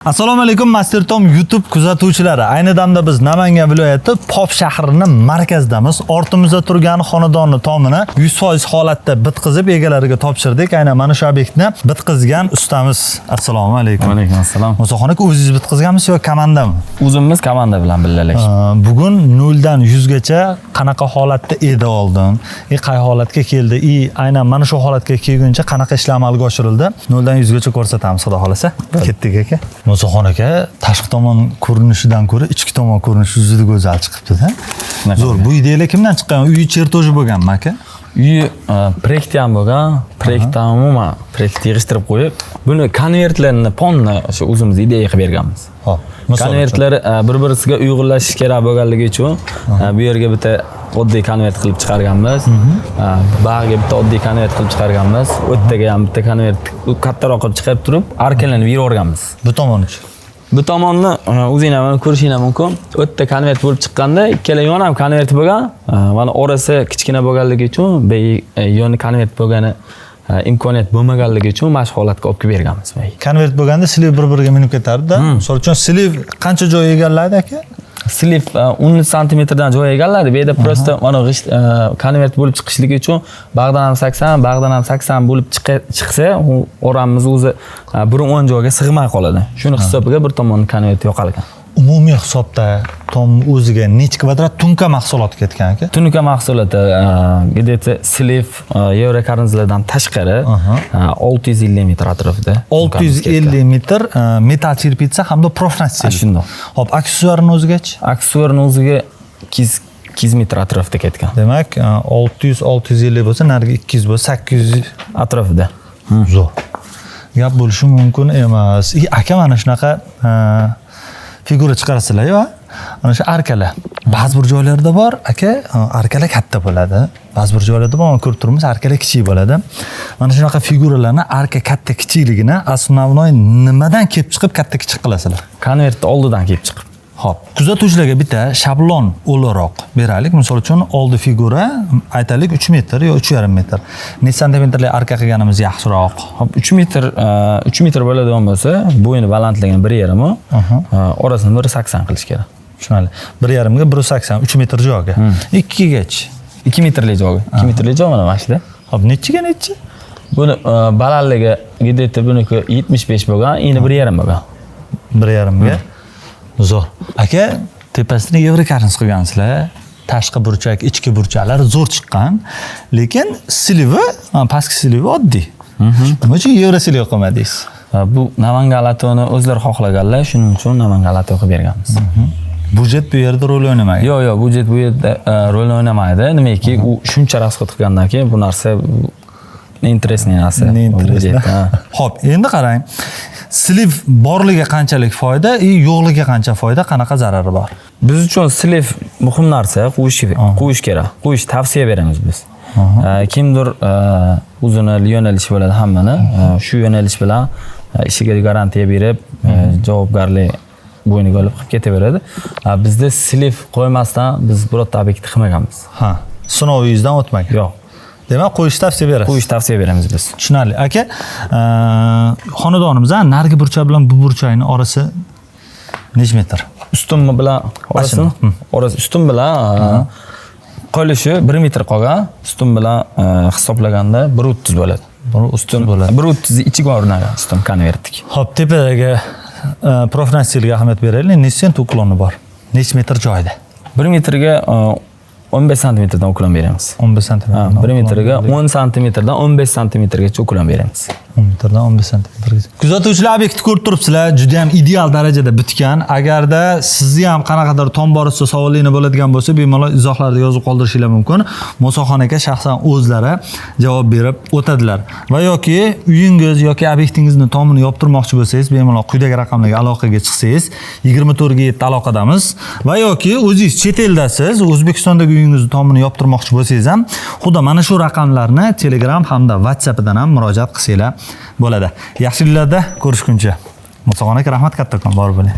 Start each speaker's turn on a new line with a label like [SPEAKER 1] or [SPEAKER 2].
[SPEAKER 1] Assalomu alaykum Master Tom YouTube kuzatuvchilari. Ayni damda biz Namangan viloyati Pop shahrining markazidamiz. Ortimizda turgan xonadonni tomini 100% holatda bitkizib egalariga topshirdik. Aynan mana shu obyektni bitkizgan ustamiz. Assalomu alaykum.
[SPEAKER 2] Va alaykum assalom.
[SPEAKER 1] Musoxona o'zingiz bitkizganmisiz yo komandami?
[SPEAKER 2] O'zimiz komanda bilan birgalashib.
[SPEAKER 1] Bugun 0 dan 100 gacha qanaqa holatda edi oldin? Qay holatga keldi? Aynan mana shu holatga kelguncha qanaqa ishlar amalga oshirildi? 0 dan 100 gacha ko'rsatamiz, xudo xolasa. Ketdik aka. Musoxona aka, tashqi tomon ko'rinishidan ko'ra ichki tomon ko'rinishi juda go'zal chiqibdi-da. Zo'r. Bu ideyalar kimdan chiqqan? Uyi chertoji bo'lganmi aka?
[SPEAKER 2] Uyi proyekt ham bo'lgan. Proyektdan umuman proyekt yig'ishtirib qo'yib, buni konvertlarni ponni o'sha o'zimiz ideya qilib berganmiz.
[SPEAKER 1] Hop.
[SPEAKER 2] Konvertlar bir-birisiga uyg'unlashish kerak bo'lganligi uchun bu yerga bitta oddiy konvert qilib chiqarganmiz. Bag'ga bitta oddiy konvert qilib chiqarganmiz. O'tdagi ham bitta konvert kattaroq qilib chiqarib turib, arkalanib yuraverganmiz.
[SPEAKER 1] Bu tomoni-chi?
[SPEAKER 2] Bu tomonni o'zinglar mana ko'rishingiz mumkin. O'tda konvert bo'lib chiqqanda ikkala yon ham konvert bo'lgan. Mana orasi kichkina bo'lganligi uchun, yoni konvert bo'lgani imkoniyat bo'lmaganligi uchun mana shu holatga olib kelib berganmiz.
[SPEAKER 1] Konvert bo'lganda sliv bir-biriga minib ketardi-da. Misol uchun sliv qancha joy egallaydi aka?
[SPEAKER 2] Sliv 10 cm dan joy egalladi. Bu yerda prosta mana konvert bo'lib chiqishligi uchun bag'dan ham 80, bag'dan ham 80 bo'lib chiqsa, oramiz o'zi 1-10 joyga sig'may qoladi. Shuni hisobiga bir tomonni konvert yo'qol ekan.
[SPEAKER 1] Umumiy hisobda tom o'ziga necha kvadrat tunka mahsulot ketgan aka?
[SPEAKER 2] Tunka mahsuloti где-то sliv Eurokarnizlardan tashqari 650 metr atrofida.
[SPEAKER 1] 650 metr metal cherpitsa hamda profnastil.
[SPEAKER 2] Shundoq.
[SPEAKER 1] Hop, aksessuarning o'zigachi?
[SPEAKER 2] Aksessuarning o'ziga 200 metr atrofida ketgan.
[SPEAKER 1] Demak, 600-650 bo'lsa, nariga 200 bo'lsa, 800
[SPEAKER 2] atrofida.
[SPEAKER 1] Zo'r. Gap bo'lishi mumkin emas. Aka mana shunaqa figura chiqarasizlar-ku. Ana shu arkalar. Ba'zi bir joylarda bor, aka, arkalar katta bo'ladi. Ba'zi bir joylarda bor, ko'rib turibmiz, arkalar kichik bo'ladi. Mana shunaqa figuralarni arka katta kichikligini asnovnoy nimadan kelib chiqib katta kichik qilasizlar?
[SPEAKER 2] Konvertni oldidan kelib chiqib.
[SPEAKER 1] Hop, kuzatuvchilarga bitta shablon o'laroq beraylik. Misol uchun oldi figura aytaylik 3 metr yo 3,5 metr. Necha santimetrli arka qilganimiz yaxshiroq?
[SPEAKER 2] Hop, 3 metr bo'ladigan bo'lsa, bo'yni balandligini 1,5, orasini 1,80 qilish kerak.
[SPEAKER 1] Tushunali. 1,5 ga 1,80, 3 metr joyga. 2 gacha.
[SPEAKER 2] 2 metrli joyga. 2 metrli joy mana mashida.
[SPEAKER 1] Hop, nechiga nechi?
[SPEAKER 2] Buni balandligi где-то buniki 75 bo'lgan, eni 1,5 bo'lgan.
[SPEAKER 1] 1,5 ga. Zo'r. Aka, tepasini Eurokarniz qilgansizlar. Tashqi burchak, ichki burchaklar zo'r chiqqan, lekin slivi, pastki slivi oddiy. Nima uchun Eurosliv qilmadingiz?
[SPEAKER 2] Bu Namangan latoni o'zlari xohlaganlar, shuning uchun Namangan lato qilib berganmiz.
[SPEAKER 1] Budjet bu yerda rol o'ynamaydi.
[SPEAKER 2] Yo'q, budjet bu yerda rol o'ynamaydi. Nimaki, u shuncha rasxod qilgandan keyin bu narsa interesniy narsa.
[SPEAKER 1] Xo'p, endi qarang. Sliv borligiga qanchalik foyda, yo'qligiga qancha foyda, qanaqa zarari bor?
[SPEAKER 2] Biz uchun sliv muhim narsa, qo'yish kerak. Qo'yish tavsiya beramiz biz. Kimdir o'zini yo'nalishi bo'ladi hammani, shu yo'nalish bilan ishiga garantiya berib, javobgarlik bo'yniga olib qilib ketaveradi. Bizda sliv qo'ymasdan biz birorta obyektni qilmaganmiz.
[SPEAKER 1] Sinovingizdan o'tmagan.
[SPEAKER 2] Yo'q.
[SPEAKER 1] Demak, qo'yish tavsiya berasiz.
[SPEAKER 2] Qo'yish tavsiya beramiz biz.
[SPEAKER 1] Tushunarli. Aka, xonadonimiz narigi burchak bilan bu burchakning orasi necha metr?
[SPEAKER 2] Ustunmi bilan orasi ustum bilan qolishi 1 metr qolgan. Ustum bilan hisoblaganda 1,30 bo'ladi. 1,30 ichiga o'rnagan ustum konvertlik.
[SPEAKER 1] Xo'p, tepadagi profnastilga ahamiyat beraylik. Necha sent ukloni bor? Necha metr joyda?
[SPEAKER 2] 1 metrga 15 santimetrdan uklon beramiz.
[SPEAKER 1] 15 santimetrdan.
[SPEAKER 2] 1 metrga 10 santimetrdan 15 santimetrgacha uklon beramiz.
[SPEAKER 1] 10 metrdan 15 santimetrgacha. Kuzatuvchilar obyektni ko'rib turibsizlar, juda ham ideal darajada bitgan. Agarda sizni ham qanaqadir tom borasida savolinglar bo'ladigan bo'lsa, bemalol izohlarda yozib qoldirishinglar mumkin. Musoxona aka shaxsan o'zlari javob berib o'tadilar. Va yoki uyingiz yoki obyektingizni tomini yoptirmoqchi bo'lsangiz, bemalol quyidagi raqamlarga aloqaga chiqsangiz, 24 ga 7 aloqadamiz. Va yoki o'zingiz chet eldasiz, O'zbekistondagi uyingizni tomini yoptirmoqchi bo'lsangiz ham, xudo mana shu raqamlarni Telegram hamda WhatsAppdan ham murojaat qilsanglar bo'ladi. Yaxshi kunlarda ko'rishguncha. Musoxona aka, rahmat kattakon, bor bo'ling.